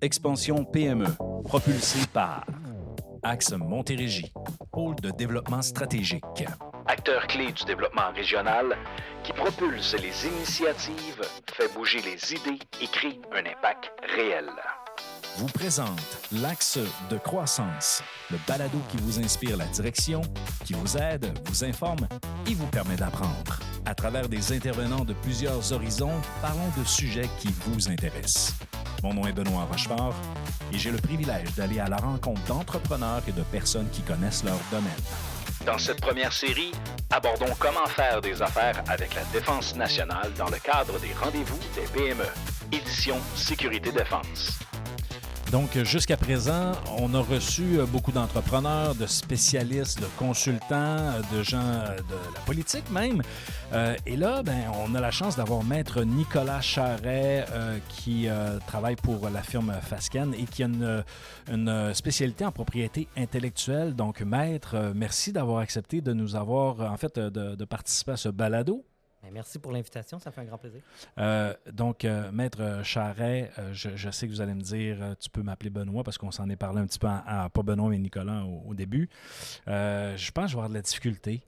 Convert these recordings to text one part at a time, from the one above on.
Expansion PME, propulsée par Axe Montérégie, pôle de développement stratégique. Acteur clé du développement régional qui propulse les initiatives, fait bouger les idées et crée un impact réel. Vous présente l'Axe de croissance, le balado qui vous inspire la direction, qui vous aide, vous informe et vous permet d'apprendre. À travers des intervenants de plusieurs horizons, parlons de sujets qui vous intéressent. Mon nom est Benoît Rochefort et j'ai le privilège d'aller à la rencontre d'entrepreneurs et de personnes qui connaissent leur domaine. Dans cette première série, abordons comment faire des affaires avec la Défense nationale dans le cadre des rendez-vous des PME. Édition Sécurité-Défense. Donc, jusqu'à présent, on a reçu beaucoup d'entrepreneurs, de spécialistes, de consultants, de gens de la politique même. Et là, on a la chance d'avoir Maître Nicolas Charret qui travaille pour la firme Fasken et qui a une spécialité en propriété intellectuelle. Donc, Maître, merci d'avoir accepté de nous avoir, de participer à ce balado. Merci pour l'invitation, ça fait un grand plaisir. Maître Charret, je sais que vous allez me dire, tu peux m'appeler Benoît parce qu'on s'en est parlé un petit peu, pas Benoît mais Nicolas au début. Je pense que je vais avoir de la difficulté.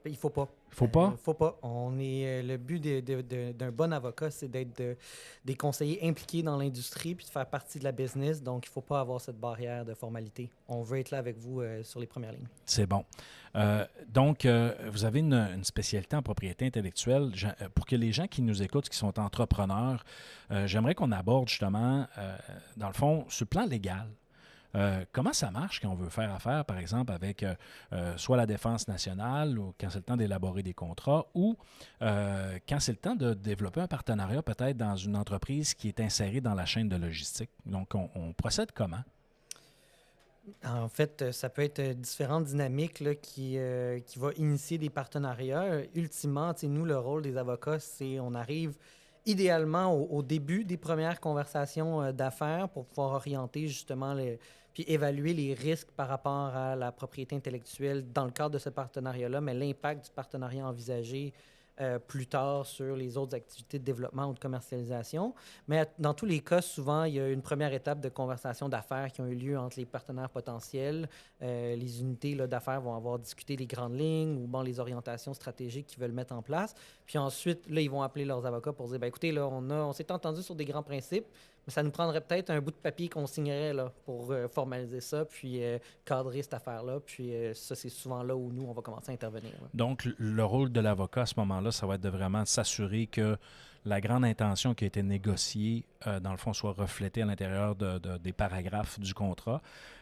Il faut pas. Faut pas? Faut pas. Le but d'un bon avocat, c'est d'être des conseillers impliqués dans l'industrie puis de faire partie de la business. Donc, il ne faut pas avoir cette barrière de formalité. On veut être là avec vous sur les premières lignes. C'est bon. Vous avez une spécialité en propriété intellectuelle. Pour que les gens qui nous écoutent, qui sont entrepreneurs, j'aimerais qu'on aborde justement, dans le fond, sur le plan légal. Comment ça marche quand on veut faire affaire, par exemple, avec soit la Défense nationale, ou quand c'est le temps d'élaborer des contrats, ou quand c'est le temps de développer un partenariat peut-être dans une entreprise qui est insérée dans la chaîne de logistique? Donc, on procède comment? En fait, ça peut être différentes dynamiques là, qui vont initier des partenariats. Ultimement, nous, le rôle des avocats, c'est on arrive idéalement au début des premières conversations d'affaires pour pouvoir orienter justement puis évaluer les risques par rapport à la propriété intellectuelle dans le cadre de ce partenariat-là, mais l'impact du partenariat envisagé plus tard sur les autres activités de développement ou de commercialisation. Mais dans tous les cas, souvent, il y a une première étape de conversation d'affaires qui ont eu lieu entre les partenaires potentiels. Les unités là, d'affaires vont avoir discuté les grandes lignes ou les orientations stratégiques qu'ils veulent mettre en place. Puis ensuite, là, ils vont appeler leurs avocats pour dire, écoutez, là, on s'est entendu sur des grands principes, mais ça nous prendrait peut-être un bout de papier qu'on signerait là, pour formaliser ça, puis cadrer cette affaire-là. Puis ça, c'est souvent là où nous, on va commencer à intervenir. Là. Donc, le rôle de l'avocat à ce moment-là, ça va être de vraiment s'assurer que la grande intention qui a été négociée, dans le fond, soit reflétée à l'intérieur des paragraphes du contrat.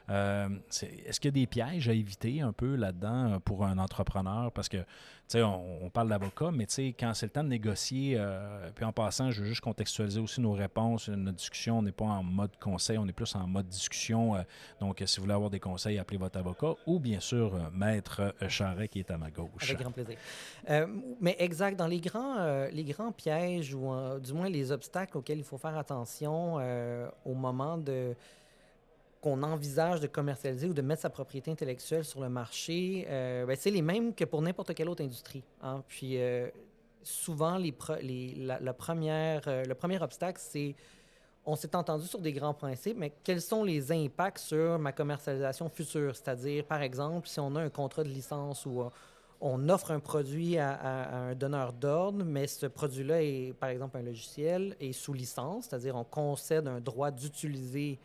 Est-ce qu'il y a des pièges à éviter un peu là-dedans pour un entrepreneur? Parce que, tu sais, on parle d'avocat, mais tu sais, quand c'est le temps de négocier, puis en passant, je veux juste contextualiser aussi nos réponses, notre discussion, on n'est pas en mode conseil, on est plus en mode discussion. Donc, si vous voulez avoir des conseils, appelez votre avocat ou, bien sûr, Maître Charret qui est à ma gauche. Avec grand plaisir. Mais exact, dans les grands pièges ou du moins les obstacles auxquels il faut faire attention au moment qu'on envisage de commercialiser ou de mettre sa propriété intellectuelle sur le marché, c'est les mêmes que pour n'importe quelle autre industrie. Hein? Puis souvent, le premier obstacle, c'est on s'est entendu sur des grands principes, mais quels sont les impacts sur ma commercialisation future? C'est-à-dire, par exemple, si on a un contrat de licence ou on offre un produit à un donneur d'ordre, mais ce produit-là est, par exemple, un logiciel, est sous licence, c'est-à-dire on concède un droit d'utiliser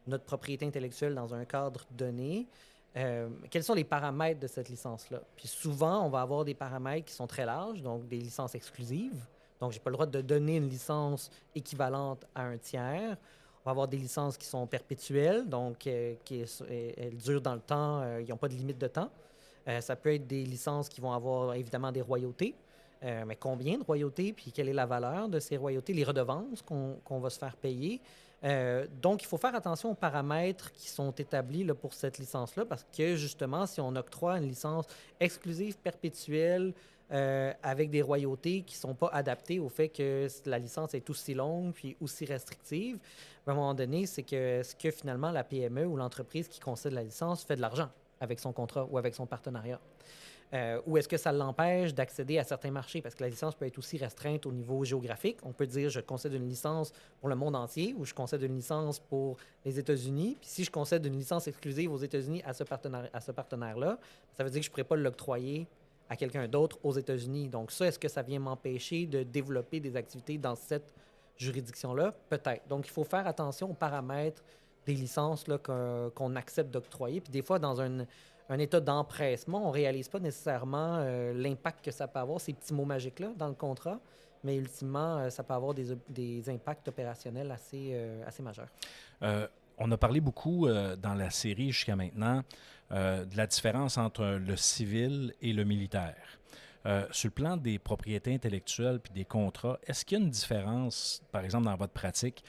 notre propriété intellectuelle dans un cadre donné. Quels sont les paramètres de cette licence-là? Puis souvent, on va avoir des paramètres qui sont très larges, donc des licences exclusives. Donc, je n'ai pas le droit de donner une licence équivalente à un tiers. On va avoir des licences qui sont perpétuelles, donc elles durent dans le temps, ils n'ont pas de limite de temps. Ça peut être des licences qui vont avoir évidemment des royautés. Mais combien de royautés, puis quelle est la valeur de ces royautés, les redevances qu'on va se faire payer. Donc, il faut faire attention aux paramètres qui sont établis là, pour cette licence-là, parce que justement, si on octroie une licence exclusive, perpétuelle, avec des royautés qui ne sont pas adaptées au fait que la licence est aussi longue puis aussi restrictive, à un moment donné, c'est que ce que finalement la PME ou l'entreprise qui concède la licence fait de l'argent avec son contrat ou avec son partenariat. Ou est-ce que ça l'empêche d'accéder à certains marchés? Parce que la licence peut être aussi restreinte au niveau géographique. On peut dire, je concède une licence pour le monde entier ou je concède une licence pour les États-Unis. Puis si je concède une licence exclusive aux États-Unis à ce partenaire-là, ça veut dire que je ne pourrais pas l'octroyer à quelqu'un d'autre aux États-Unis. Donc ça, est-ce que ça vient m'empêcher de développer des activités dans cette juridiction-là? Peut-être. Donc il faut faire attention aux paramètres des licences là, qu'on accepte d'octroyer. Puis des fois, dans un état d'empressement, on ne réalise pas nécessairement l'impact que ça peut avoir, ces petits mots magiques-là, dans le contrat, mais ultimement, ça peut avoir des impacts opérationnels assez majeurs. On a parlé beaucoup dans la série jusqu'à maintenant de la différence entre le civil et le militaire. Sur le plan des propriétés intellectuelles puis des contrats, est-ce qu'il y a une différence, par exemple, dans votre pratique,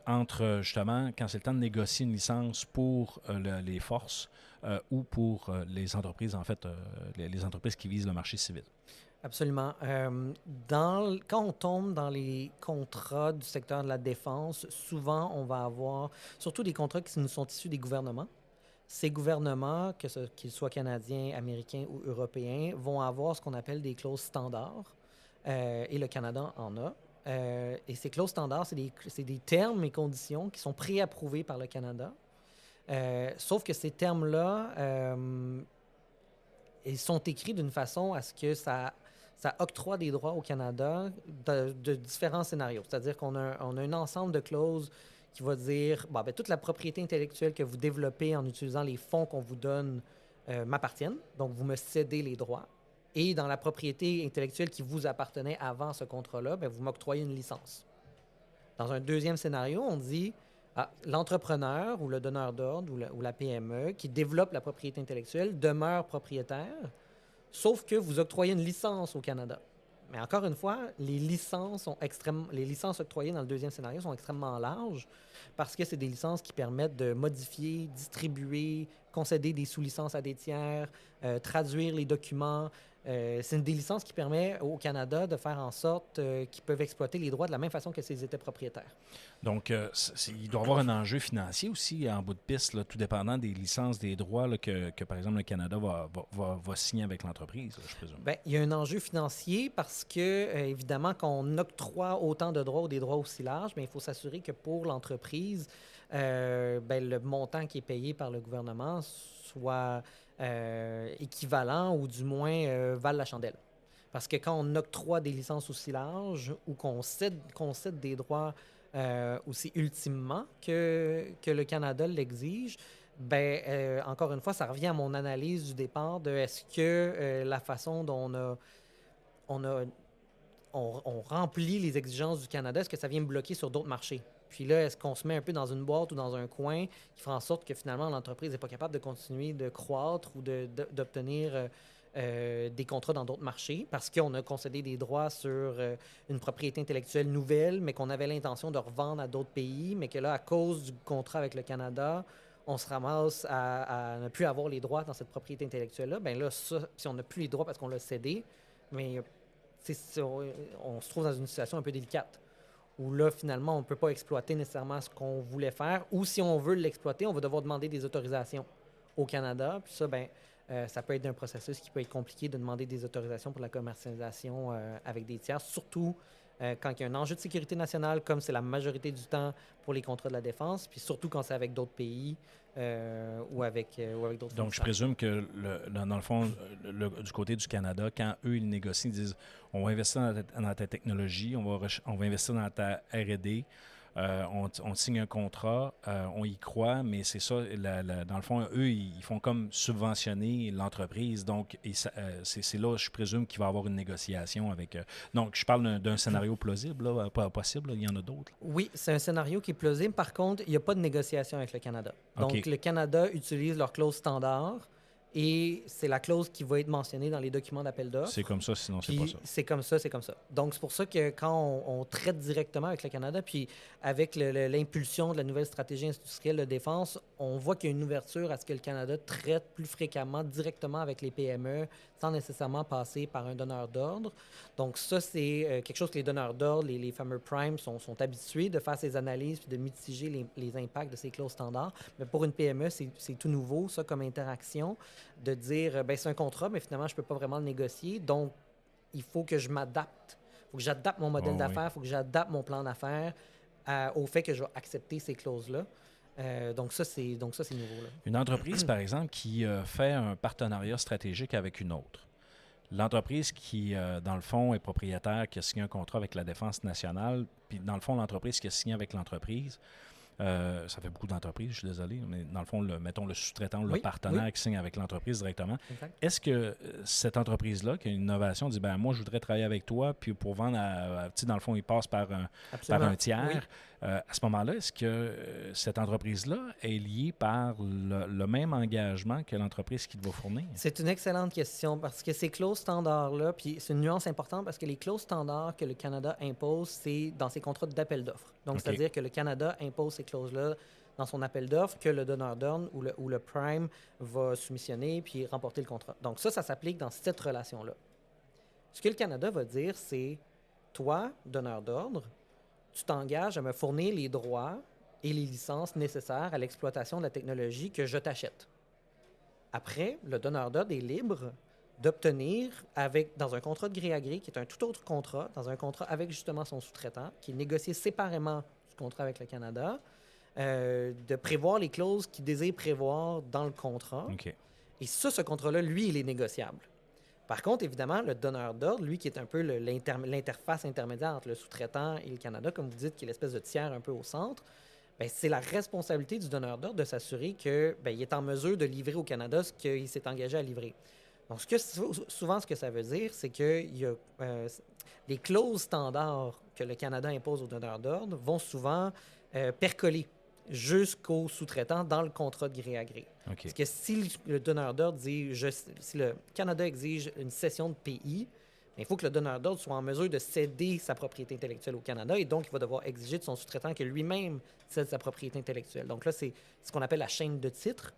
entre, justement, quand c'est le temps de négocier une licence pour les forces ou pour les entreprises, en fait, les entreprises qui visent le marché civil? Absolument. Quand on tombe dans les contrats du secteur de la défense, souvent, on va avoir surtout des contrats qui nous sont issus des gouvernements. Ces gouvernements, qu'ils soient canadiens, américains ou européens, vont avoir ce qu'on appelle des clauses standards, et le Canada en a. Et ces clauses standards, c'est des termes et conditions qui sont préapprouvés par le Canada. Sauf que ces termes-là, ils sont écrits d'une façon à ce que ça octroie des droits au Canada de différents scénarios. C'est-à-dire qu'on a un ensemble de clauses qui va dire toute la propriété intellectuelle que vous développez en utilisant les fonds qu'on vous donne m'appartiennent. Donc, vous me cédez les droits. Et dans la propriété intellectuelle qui vous appartenait avant ce contrat-là, vous m'octroyez une licence. Dans un deuxième scénario, on dit l'entrepreneur ou le donneur d'ordre ou la PME qui développe la propriété intellectuelle demeure propriétaire, sauf que vous octroyez une licence au Canada. Mais encore une fois, les licences octroyées dans le deuxième scénario sont extrêmement larges parce que c'est des licences qui permettent de modifier, distribuer, concéder des sous-licences à des tiers, traduire les documents. C'est des licences qui permettent au Canada de faire en sorte qu'ils peuvent exploiter les droits de la même façon que s'ils étaient propriétaires. Donc, il doit y avoir un enjeu financier aussi en bout de piste, là, tout dépendant des licences, des droits là, que, par exemple, le Canada va signer avec l'entreprise, là, je présume. Bien, il y a un enjeu financier parce que, évidemment, quand on octroie autant de droits ou des droits aussi larges, bien, il faut s'assurer que pour l'entreprise, le montant qui est payé par le gouvernement soit équivalent ou du moins vale la chandelle. Parce que quand on octroie des licences aussi larges ou qu'on cède des droits aussi ultimement que le Canada l'exige, encore une fois, ça revient à mon analyse du départ de est-ce que la façon dont on remplit les exigences du Canada, est-ce que ça vient me bloquer sur d'autres marchés? Puis là, est-ce qu'on se met un peu dans une boîte ou dans un coin qui fera en sorte que finalement l'entreprise n'est pas capable de continuer de croître ou d'obtenir des contrats dans d'autres marchés parce qu'on a concédé des droits sur une propriété intellectuelle nouvelle, mais qu'on avait l'intention de revendre à d'autres pays, mais que là, à cause du contrat avec le Canada, on se ramasse à ne plus avoir les droits dans cette propriété intellectuelle-là. Bien là, ça, si on n'a plus les droits parce qu'on l'a cédé, mais on se trouve dans une situation un peu délicate où là, finalement, on ne peut pas exploiter nécessairement ce qu'on voulait faire, ou si on veut l'exploiter, on va devoir demander des autorisations au Canada. Puis ça, ça peut être un processus qui peut être compliqué de demander des autorisations pour la commercialisation avec des tiers, surtout quand il y a un enjeu de sécurité nationale, comme c'est la majorité du temps pour les contrats de la défense, puis surtout quand c'est avec d'autres pays ou avec d'autres. Donc, je présume que, dans le fond, du côté du Canada, quand eux, ils négocient, ils disent on va investir dans ta technologie, on va investir dans ta R&D. On signe un contrat, on y croit, mais c'est ça, dans le fond, eux, ils font comme subventionner l'entreprise. Donc, c'est là, je présume, qu'il va y avoir une négociation avec... donc, je parle d'un scénario plausible, là, pas possible, là, il y en a d'autres. Oui, c'est un scénario qui est plausible. Par contre, il n'y a pas de négociation avec le Canada. Donc, OK. Le Canada utilise leur clause standard et c'est la clause qui va être mentionnée dans les documents d'appel d'offres. C'est comme ça, sinon c'est Puis pas ça. c'est comme ça, c'est comme ça. Donc, c'est pour ça que quand on traite directement avec le Canada, puis avec l'impulsion de la nouvelle stratégie industrielle de défense, on voit qu'il y a une ouverture à ce que le Canada traite plus fréquemment directement avec les PME sans nécessairement passer par un donneur d'ordre. Donc, ça, c'est quelque chose que les donneurs d'ordre, les fameux primes, sont habitués de faire ces analyses puis de mitiger les impacts de ces clauses standards. Mais pour une PME, c'est tout nouveau, ça, comme interaction. de dire, ben c'est un contrat, mais finalement, je ne peux pas vraiment le négocier. Donc, il faut que je m'adapte. Il faut que j'adapte mon modèle d'affaires, il faut que j'adapte mon plan d'affaires au fait que je vais accepter ces clauses-là. Donc ça, c'est nouveau. Là. Une entreprise, par exemple, qui fait un partenariat stratégique avec une autre. L'entreprise qui, dans le fond, est propriétaire, qui a signé un contrat avec la Défense nationale, puis dans le fond, l'entreprise qui a signé avec l'entreprise, ça fait beaucoup d'entreprises, je suis désolé, mais dans le fond, mettons le sous-traitant, le partenaire qui signe avec l'entreprise directement. Exact. Est-ce que cette entreprise-là, qui a une innovation, dit, ben moi, je voudrais travailler avec toi, puis pour vendre, dans le fond, il passe par un tiers. Oui. À ce moment-là, est-ce que cette entreprise-là est liée par le même engagement que l'entreprise qui te va fournir? C'est une excellente question parce que ces clauses standards-là, puis c'est une nuance importante parce que les clauses standards que le Canada impose, c'est dans ses contrats d'appel d'offres. Donc, c'est-à-dire que le Canada impose ces clauses-là dans son appel d'offres que le donneur d'ordre ou le prime va soumissionner puis remporter le contrat. Donc, ça s'applique dans cette relation-là. Ce que le Canada va dire, c'est toi, donneur d'ordre, tu t'engages à me fournir les droits et les licences nécessaires à l'exploitation de la technologie que je t'achète. Après, le donneur d'ordre est libre d'obtenir, dans un contrat de gré à gré, qui est un tout autre contrat, dans un contrat avec justement son sous-traitant, qui est négocié séparément du contrat avec le Canada, de prévoir les clauses qu'il désire prévoir dans le contrat. Okay. Et ça, ce contrat-là, lui, il est négociable. Par contre, évidemment, le donneur d'ordre, lui, qui est un peu l'interface intermédiaire entre le sous-traitant et le Canada, comme vous dites, qui est l'espèce de tiers un peu au centre, bien, c'est la responsabilité du donneur d'ordre de s'assurer qu'il est en mesure de livrer au Canada ce qu'il s'est engagé à livrer. Donc, souvent, ce que ça veut dire, c'est que les clauses standards que le Canada impose aux donneurs d'ordre vont souvent percoler jusqu'au sous-traitant dans le contrat de gré à gré. Okay. Parce que si le donneur d'ordre dit, si le Canada exige une cession de pays, il faut que le donneur d'ordre soit en mesure de céder sa propriété intellectuelle au Canada et donc il va devoir exiger de son sous-traitant que lui-même cède sa propriété intellectuelle. Donc là, c'est ce qu'on appelle la chaîne de titres.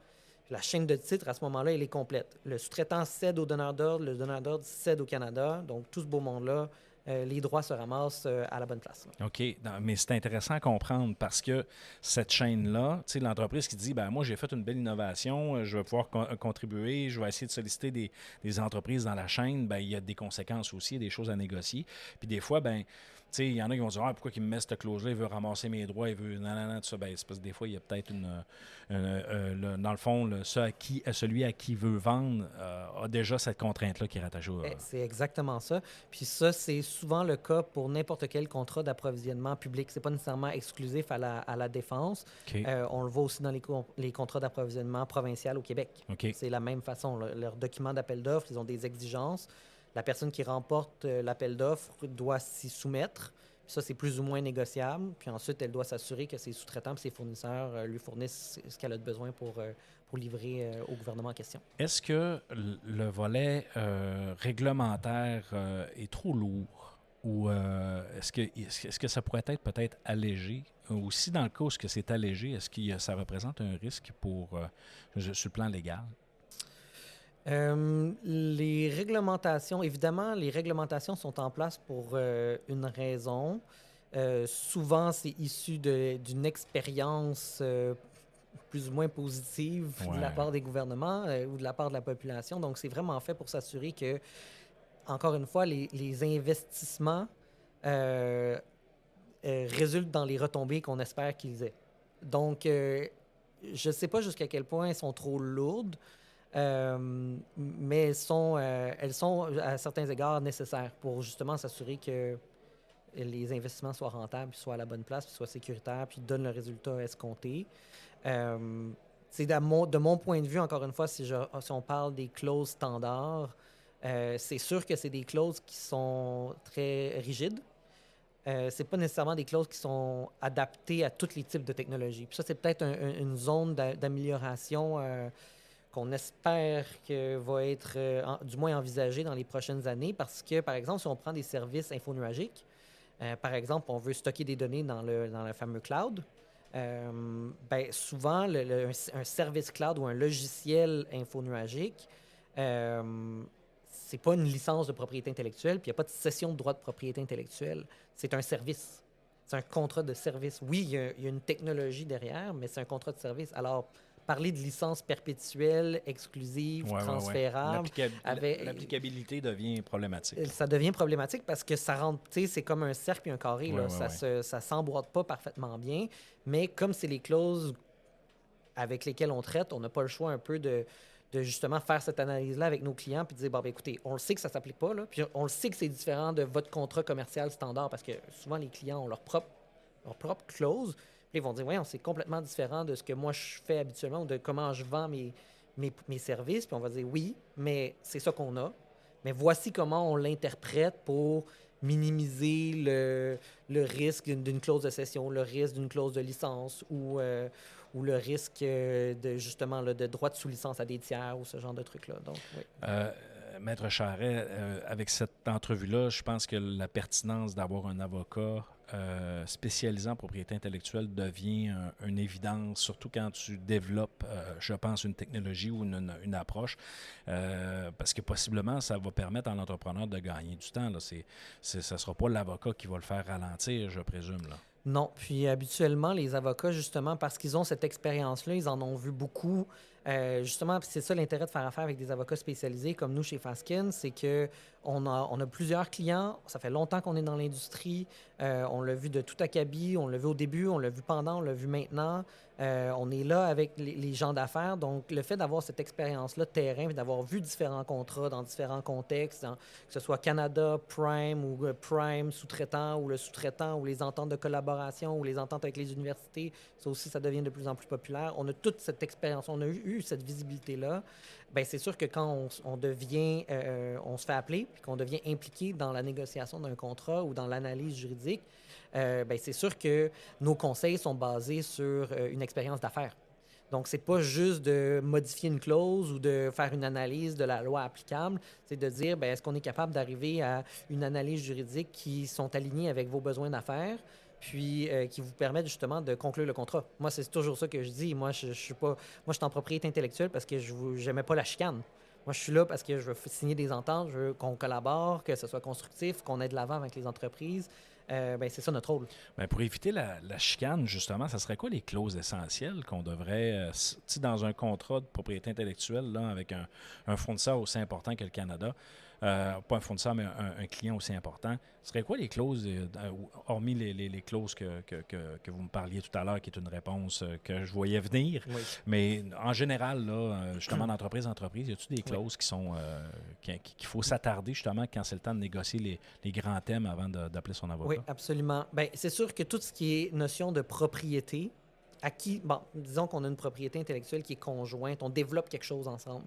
La chaîne de titres, à ce moment-là, elle est complète. Le sous-traitant cède au donneur d'ordre, le donneur d'ordre cède au Canada. Donc, tout ce beau monde-là, les droits se ramassent à la bonne place. Là. OK. Mais c'est intéressant à comprendre parce que cette chaîne-là, tu sais, l'entreprise qui dit, ben moi, j'ai fait une belle innovation, je vais pouvoir contribuer, je vais essayer de solliciter des entreprises dans la chaîne, ben il y a des conséquences aussi, des choses à négocier. Puis des fois, ben tu sais, il y en a qui vont dire, pourquoi il me met cette clause-là, il veut ramasser mes droits, il veut... Non, tout ça. Ben, c'est parce que des fois, il y a peut-être dans le fond, celui à qui veut vendre a déjà cette contrainte-là qui est rattachée au... C'est exactement ça. Puis ça, c'est souvent le cas pour n'importe quel contrat d'approvisionnement public. C'est pas nécessairement exclusif à la défense. Okay. On le voit aussi dans les contrats d'approvisionnement provincial au Québec. Okay. C'est la même façon. Leurs documents d'appel d'offres, ils ont des exigences. La personne qui remporte l'appel d'offres doit s'y soumettre. Puis ça, c'est plus ou moins négociable. Puis ensuite, elle doit s'assurer que ses sous-traitants et ses fournisseurs lui fournissent ce qu'elle a besoin pour livrer au gouvernement en question. Est-ce que le volet réglementaire est trop lourd? Ou est-ce que ça pourrait être peut-être allégé? Ou si dans le cas où c'est allégé, est-ce que ça représente un risque sur le plan légal? Les réglementations, évidemment, les réglementations sont en place pour une raison. Souvent, c'est issu d'une expérience plus ou moins positive de la part des gouvernements ou de la part de la population. Donc, c'est vraiment fait pour s'assurer que, encore une fois, les investissements résultent dans les retombées qu'on espère qu'ils aient. Donc, je ne sais pas jusqu'à quel point elles sont trop lourdes. Mais elles sont à certains égards nécessaires pour justement s'assurer que les investissements soient rentables, soient à la bonne place, soient sécuritaires, puis donnent le résultat escompté. C'est de mon point de vue, encore une fois, si on parle des clauses standards, c'est sûr que c'est des clauses qui sont très rigides. C'est pas nécessairement des clauses qui sont adaptées à tous les types de technologies. Puis ça, c'est peut-être une zone d'amélioration qu'on espère que va être du moins envisagé dans les prochaines années parce que, par exemple, si on prend des services infonuagiques, par exemple, on veut stocker des données dans le fameux cloud, souvent, un service cloud ou un logiciel infonuagique, c'est pas une licence de propriété intellectuelle, puis il n'y a pas de cession de droit de propriété intellectuelle. C'est un service. C'est un contrat de service. Oui, il y a une technologie derrière, mais c'est un contrat de service. Alors, parler de licence perpétuelle, exclusive, transférable. L'applicabilité devient problématique. Ça devient problématique parce que ça rentre, tu sais, c'est comme un cercle et un carré. Ça s'emboîte pas parfaitement bien. Mais comme c'est les clauses avec lesquelles on traite, on n'a pas le choix un peu de justement faire cette analyse-là avec nos clients puis de dire, bon, ben, écoutez, on le sait que ça ne s'applique pas, là, puis on le sait que c'est différent de votre contrat commercial standard parce que souvent, les clients ont leur propre clause. Puis ils vont dire, oui, c'est complètement différent de ce que moi, je fais habituellement ou de comment je vends mes services. Puis on va dire, oui, mais c'est ça qu'on a. Mais voici comment on l'interprète pour minimiser le risque d'une clause de cession, le risque d'une clause de licence ou le risque de justement de droit de sous-licence à des tiers ou ce genre de trucs-là. Donc, oui. Maître Charret, avec cette entrevue-là, je pense que la pertinence d'avoir un avocat spécialisé en propriété intellectuelle devient une évidence, surtout quand tu développes, je pense, une technologie ou une approche, parce que possiblement, ça va permettre à l'entrepreneur de gagner du temps. Ça ne sera pas l'avocat qui va le faire ralentir, je présume, là. Non, puis habituellement, les avocats, justement, parce qu'ils ont cette expérience-là, ils en ont vu beaucoup. Justement, c'est ça l'intérêt de faire affaire avec des avocats spécialisés comme nous chez Fasken, c'est qu'on a plusieurs clients, ça fait longtemps qu'on est dans l'industrie, on l'a vu de tout acabit, on l'a vu au début, on l'a vu pendant, on l'a vu maintenant. On est là avec les gens d'affaires, donc le fait d'avoir cette expérience-là de terrain et d'avoir vu différents contrats dans différents contextes, que ce soit Canada, Prime ou Prime sous-traitant ou le sous-traitant ou les ententes de collaboration ou les ententes avec les universités, ça aussi, ça devient de plus en plus populaire. On a toute cette expérience, on a eu cette visibilité-là. Bien, c'est sûr que quand on devient, on se fait appeler puis qu'on devient impliqué dans la négociation d'un contrat ou dans l'analyse juridique, bien, c'est sûr que nos conseils sont basés sur une expérience d'affaires. Donc, c'est pas juste de modifier une clause ou de faire une analyse de la loi applicable, c'est de dire, bien, est-ce qu'on est capable d'arriver à une analyse juridique qui sont alignées avec vos besoins d'affaires, puis qui vous permettent justement de conclure le contrat. Moi, c'est toujours ça que je dis. Moi, je suis en propriété intellectuelle parce que je n'aimais pas la chicane. Moi, je suis là parce que je veux signer des ententes, je veux qu'on collabore, que ce soit constructif, qu'on aide de l'avant avec les entreprises. Ben, c'est ça notre rôle. Bien, pour éviter la chicane, justement, ça serait quoi les clauses essentielles qu'on devrait, dans un contrat de propriété intellectuelle là, avec un fournisseur aussi important que le Canada, pas un fournisseur, mais un client aussi important, ce serait quoi les clauses, hormis les clauses que vous me parliez tout à l'heure, qui est une réponse que je voyais venir, oui. Mais en général, là, justement, d'entreprise en entreprise, y a-t-il des clauses qui sont qu'il faut s'attarder justement quand c'est le temps de négocier les grands thèmes avant d'appeler son avocat? Oui, absolument. Bien, c'est sûr que tout ce qui est notion de propriété, disons qu'on a une propriété intellectuelle qui est conjointe, on développe quelque chose ensemble.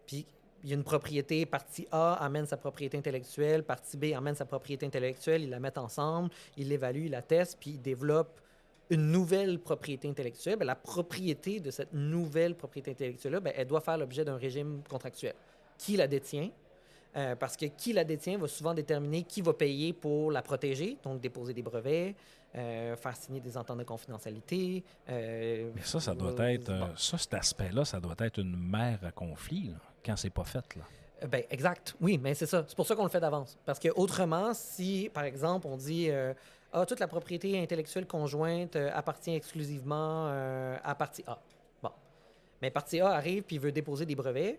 Puis, il y a une propriété, partie A amène sa propriété intellectuelle, partie B amène sa propriété intellectuelle, ils la mettent ensemble, ils l'évaluent, ils la testent, puis ils développent une nouvelle propriété intellectuelle. Bien, la propriété de cette nouvelle propriété intellectuelle-là, bien, elle doit faire l'objet d'un régime contractuel. Qui la détient? Parce que qui la détient va souvent déterminer qui va payer pour la protéger, donc déposer des brevets, faire signer des ententes de confidentialité. Mais ça doit être... cet aspect-là, ça doit être une mer à conflit, là, quand c'est pas fait, là. Bien, exact. Oui, mais c'est ça. C'est pour ça qu'on le fait d'avance. Parce que autrement, si, par exemple, on dit toute la propriété intellectuelle conjointe appartient exclusivement à partie A. Bon. Mais partie A arrive puis veut déposer des brevets.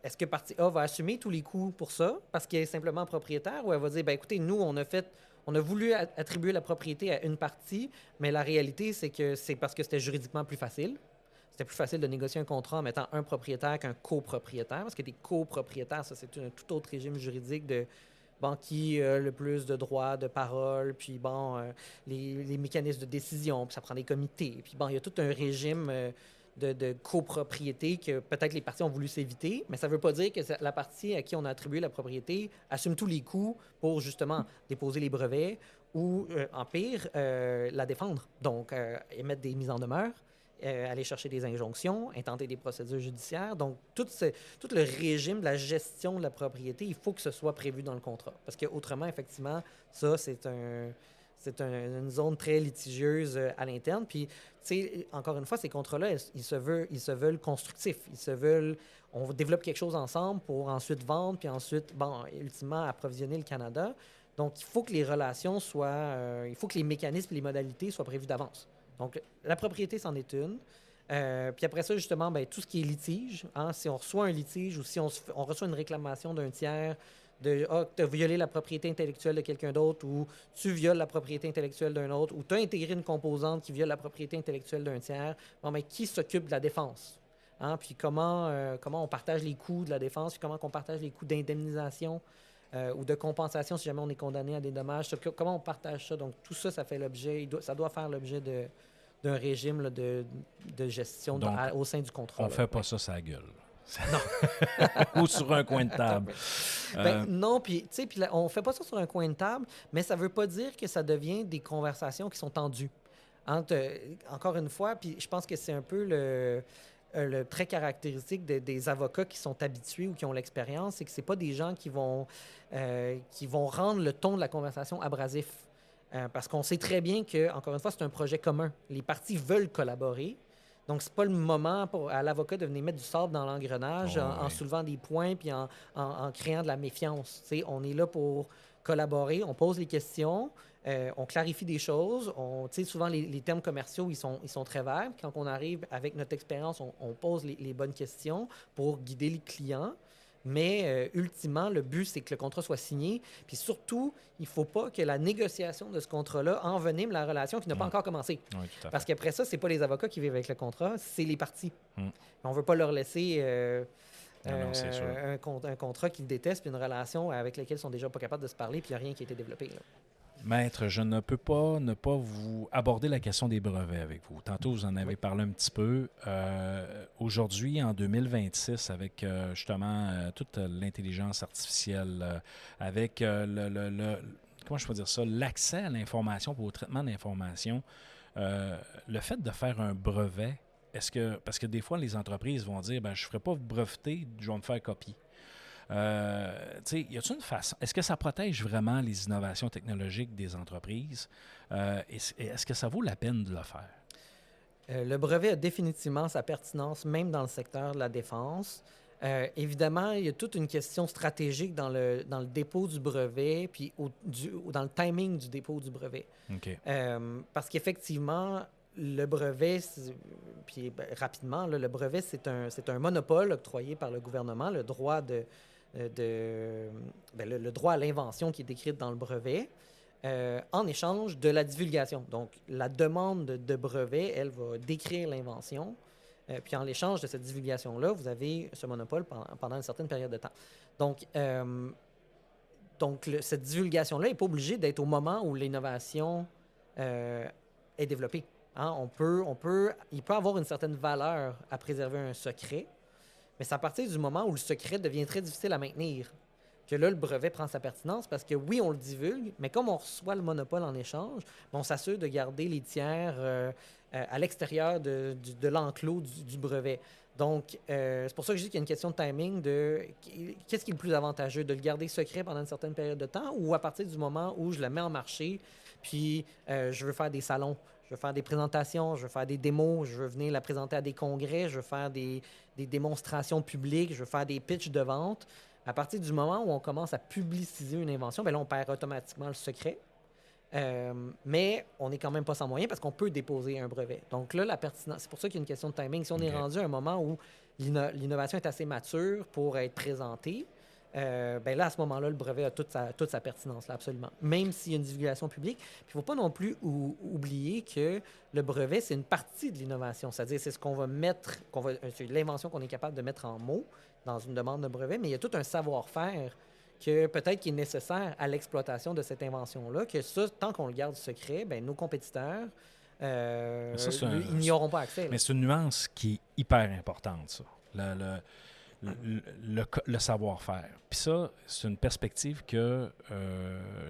Est-ce que partie A va assumer tous les coûts pour ça parce qu'elle est simplement propriétaire ou elle va dire, bien, écoutez, nous, on a voulu attribuer la propriété à une partie, mais la réalité, c'est que c'est parce que c'était juridiquement plus facile. C'était plus facile de négocier un contrat en mettant un propriétaire qu'un copropriétaire, parce que des copropriétaires, ça, c'est un tout autre régime juridique de qui a le plus de droits de parole, puis les mécanismes de décision, puis ça prend des comités. Puis il y a tout un régime de copropriété que peut-être les parties ont voulu s'éviter, mais ça ne veut pas dire que la partie à qui on a attribué la propriété assume tous les coûts pour justement déposer les brevets ou, en pire, la défendre. Donc, émettre des mises en demeure, aller chercher des injonctions, intenter des procédures judiciaires. Donc, tout le régime de la gestion de la propriété, il faut que ce soit prévu dans le contrat. Parce qu'autrement, effectivement, ça, c'est une zone très litigieuse à l'interne. Puis, tu sais, encore une fois, ces contrats-là, ils se veulent constructifs. On développe quelque chose ensemble pour ensuite vendre, puis ensuite, ultimement, approvisionner le Canada. Donc, il faut que les relations soient... il faut que les mécanismes et les modalités soient prévus d'avance. Donc, la propriété, c'en est une. Puis après ça, justement, ben, tout ce qui est litige, hein, si on reçoit un litige ou si on reçoit une réclamation d'un tiers de « Ah, tu as violé la propriété intellectuelle de quelqu'un d'autre » ou « Tu violes la propriété intellectuelle d'un autre » ou « Tu as intégré une composante qui viole la propriété intellectuelle d'un tiers », bon, ben, qui s'occupe de la défense? Hein? Puis comment on partage les coûts de la défense, puis comment on partage les coûts d'indemnisation ou de compensation si jamais on est condamné à des dommages. Comment on partage ça? Donc, tout ça, ça fait l'objet, ça doit faire l'objet d'un régime là, de gestion Donc, au sein du contrat. On ne fait pas ça sa gueule. Non. Ou sur un coin de table. Non, puis tu sais, on ne fait pas ça sur un coin de table, mais ça ne veut pas dire que ça devient des conversations qui sont tendues. Encore une fois, puis je pense que c'est un peu le trait caractéristique des avocats qui sont habitués ou qui ont l'expérience, c'est que ce pas des gens qui vont rendre le ton de la conversation abrasif. Parce qu'on sait très bien que, encore une fois, c'est un projet commun. Les parties veulent collaborer. Donc, c'est pas le moment à l'avocat de venir mettre du sable dans l'engrenage en soulevant des points puis en créant de la méfiance. T'sais, on est là pour collaborer, on pose les questions, on clarifie des choses. Souvent, les termes commerciaux, ils sont très vagues. Quand on arrive avec notre expérience, on pose les bonnes questions pour guider les clients. Mais ultimement, le but, c'est que le contrat soit signé. Puis surtout, il ne faut pas que la négociation de ce contrat-là envenime la relation qui n'a pas encore commencé. Oui, tout à fait. Parce qu'après ça, ce n'est pas les avocats qui vivent avec le contrat, c'est les parties. On ne veut pas leur laisser un contrat qu'ils détestent puis une relation avec laquelle ils sont déjà pas capables de se parler puis il n'y a rien qui a été développé. Là. Maître, je ne peux pas ne pas vous aborder la question des brevets avec vous. Tantôt, vous en avez parlé un petit peu. Aujourd'hui, en 2026, avec justement toute l'intelligence artificielle, avec comment je peux dire ça, l'accès à l'information pour au traitement d'information, le fait de faire un brevet, parce que des fois, les entreprises vont dire, je ne ferai pas breveter, je vais me faire copier. Y a-t-il une façon? Est-ce que ça protège vraiment les innovations technologiques des entreprises? Est-ce que ça vaut la peine de le faire? Le brevet a définitivement sa pertinence, même dans le secteur de la défense. Évidemment, il y a toute une question stratégique dans le dépôt du brevet, puis dans le timing du dépôt du brevet. Okay. Parce qu'effectivement, le brevet, puis rapidement, là, le brevet, c'est un monopole octroyé par le gouvernement, le droit le droit à l'invention qui est décrite dans le brevet, en échange de la divulgation. Donc, la demande de brevet, elle va décrire l'invention, puis en l'échange de cette divulgation-là, vous avez ce monopole pendant une certaine période de temps. Donc, cette divulgation-là n'est pas obligée d'être au moment où l'innovation est développée. Hein? Il peut avoir une certaine valeur à préserver un secret, mais c'est à partir du moment où le secret devient très difficile à maintenir que là, le brevet prend sa pertinence parce que oui, on le divulgue, mais comme on reçoit le monopole en échange, on s'assure de garder les tiers à l'extérieur de l'enclos du brevet. Donc, c'est pour ça que je dis qu'il y a une question de timing de qu'est-ce qui est le plus avantageux, de le garder secret pendant une certaine période de temps ou à partir du moment où je le mets en marché, puis je veux faire des salons. Je veux faire des présentations, je veux faire des démos, je veux venir la présenter à des congrès, je veux faire des démonstrations publiques, je veux faire des pitchs de vente. À partir du moment où on commence à publiciser une invention, bien là, on perd automatiquement le secret. Mais on n'est quand même pas sans moyen parce qu'on peut déposer un brevet. Donc là, la pertinence, c'est pour ça qu'il y a une question de timing. Si on est rendu à un moment où l'innovation est assez mature pour être présentée, ben là, à ce moment-là, le brevet a toute sa pertinence, là, absolument. Même s'il y a une divulgation publique. Puis il ne faut pas non plus oublier que le brevet, c'est une partie de l'innovation. C'est-à-dire, c'est ce qu'on va mettre, c'est l'invention qu'on est capable de mettre en mots dans une demande de brevet, mais il y a tout un savoir-faire que peut-être qui est nécessaire à l'exploitation de cette invention-là, que ça, tant qu'on le garde secret, ben nos compétiteurs, ils n'y auront pas accès. Là. Mais c'est une nuance qui est hyper importante, ça. Le savoir-faire. Puis ça, c'est une perspective que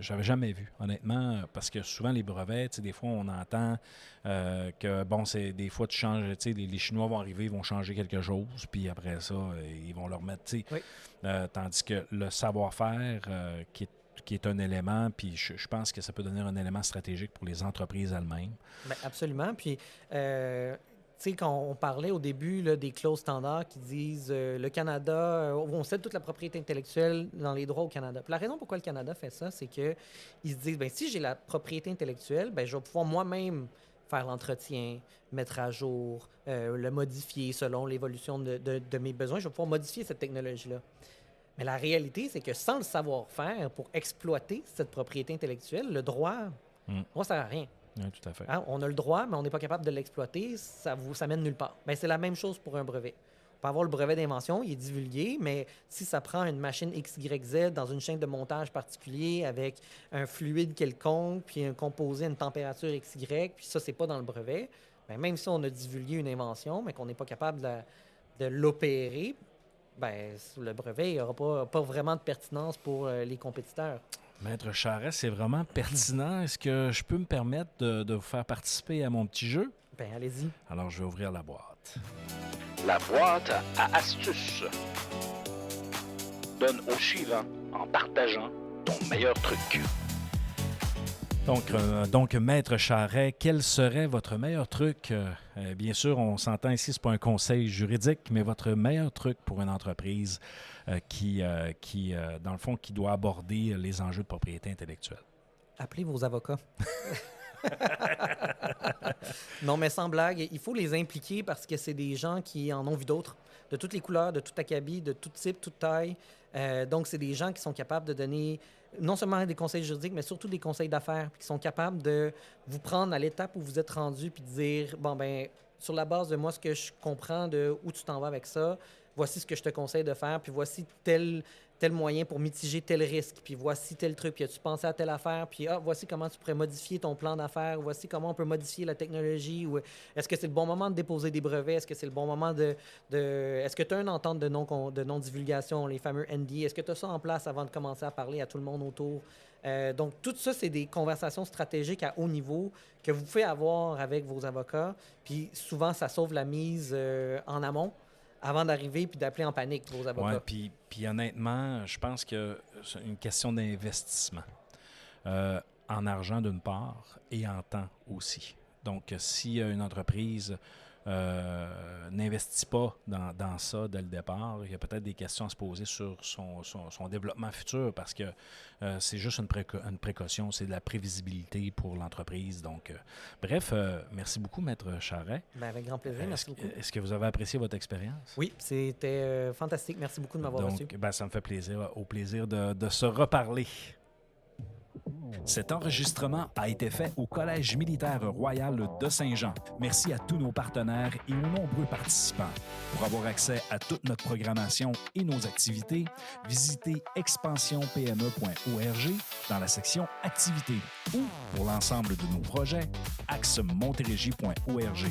j'avais jamais vue, honnêtement, parce que souvent, les brevets, des fois, on entend que, bon, c'est des fois, tu changes, les Chinois vont arriver, ils vont changer quelque chose, puis après ça, ils vont leur mettre, oui. Tandis que le savoir-faire, qui est un élément, puis je pense que ça peut devenir un élément stratégique pour les entreprises elles-mêmes. Bien, absolument, puis... Tu sais, quand on parlait au début là, des clauses standards qui disent le Canada, on cède toute la propriété intellectuelle dans les droits au Canada. Puis la raison pourquoi le Canada fait ça, c'est qu'ils se disent, bien, si j'ai la propriété intellectuelle, bien, je vais pouvoir moi-même faire l'entretien, mettre à jour, le modifier selon l'évolution de mes besoins. Je vais pouvoir modifier cette technologie-là. Mais la réalité, c'est que sans le savoir-faire pour exploiter cette propriété intellectuelle, le droit, ça ne sert à rien. Oui, tout à fait. Hein? On a le droit, mais on n'est pas capable de l'exploiter, ça mène nulle part. Bien, c'est la même chose pour un brevet. On peut avoir le brevet d'invention, il est divulgué, mais si ça prend une machine XYZ dans une chaîne de montage particulier avec un fluide quelconque, puis un composé à une température XY, puis ça, c'est pas dans le brevet, bien, même si on a divulgué une invention, mais qu'on n'est pas capable de l'opérer, bien, le brevet n'aura pas vraiment de pertinence pour les compétiteurs. Maître Charret, c'est vraiment pertinent. Est-ce que je peux me permettre de vous faire participer à mon petit jeu? Bien, allez-y. Alors, je vais ouvrir la boîte. La boîte à astuces. Donne au suivant en partageant ton meilleur truc. Donc, Maître Charret, quel serait votre meilleur truc? Bien sûr, on s'entend ici, ce n'est pas un conseil juridique, mais votre meilleur truc pour une entreprise qui, dans le fond, qui doit aborder les enjeux de propriété intellectuelle. Appelez vos avocats. Non, mais sans blague, il faut les impliquer parce que c'est des gens qui en ont vu d'autres, de toutes les couleurs, de tout acabit, de tout type, toute taille. Donc, c'est des gens qui sont capables de donner non seulement des conseils juridiques, mais surtout des conseils d'affaires, puis qui sont capables de vous prendre à l'étape où vous êtes rendu, puis de dire, bon, ben sur la base de moi, ce que je comprends de où tu t'en vas avec ça, voici ce que je te conseille de faire, puis voici tel moyen pour mitiger tel risque, puis voici tel truc, puis as-tu pensé à telle affaire, puis voici comment tu pourrais modifier ton plan d'affaires, voici comment on peut modifier la technologie, ou est-ce que c'est le bon moment de déposer des brevets, est-ce que c'est le bon moment est-ce que tu as une entente de non-divulgation, les fameux NDA, est-ce que tu as ça en place avant de commencer à parler à tout le monde autour? Donc, tout ça, c'est des conversations stratégiques à haut niveau que vous pouvez avoir avec vos avocats, puis souvent, ça sauve la mise en amont, avant d'arriver puis d'appeler en panique vos avocats. Oui, puis honnêtement, je pense que c'est une question d'investissement. En argent d'une part et en temps aussi. Donc, si une entreprise n'investit pas dans ça dès le départ, il y a peut-être des questions à se poser sur son développement futur parce que c'est juste une précaution, c'est de la prévisibilité pour l'entreprise. Donc, bref, merci beaucoup, Maître Charret. Bien, avec grand plaisir, merci beaucoup. Est-ce que vous avez apprécié votre expérience? Oui, c'était fantastique. Merci beaucoup de m'avoir reçu. Donc, ça me fait plaisir, au plaisir de se reparler. Cet enregistrement a été fait au Collège militaire royal de Saint-Jean. Merci à tous nos partenaires et aux nombreux participants. Pour avoir accès à toute notre programmation et nos activités, visitez expansionpme.org dans la section Activités ou, pour l'ensemble de nos projets, axemontérégie.org.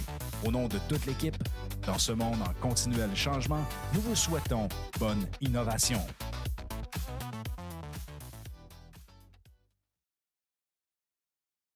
Au nom de toute l'équipe, dans ce monde en continuel changement, nous vous souhaitons bonne innovation.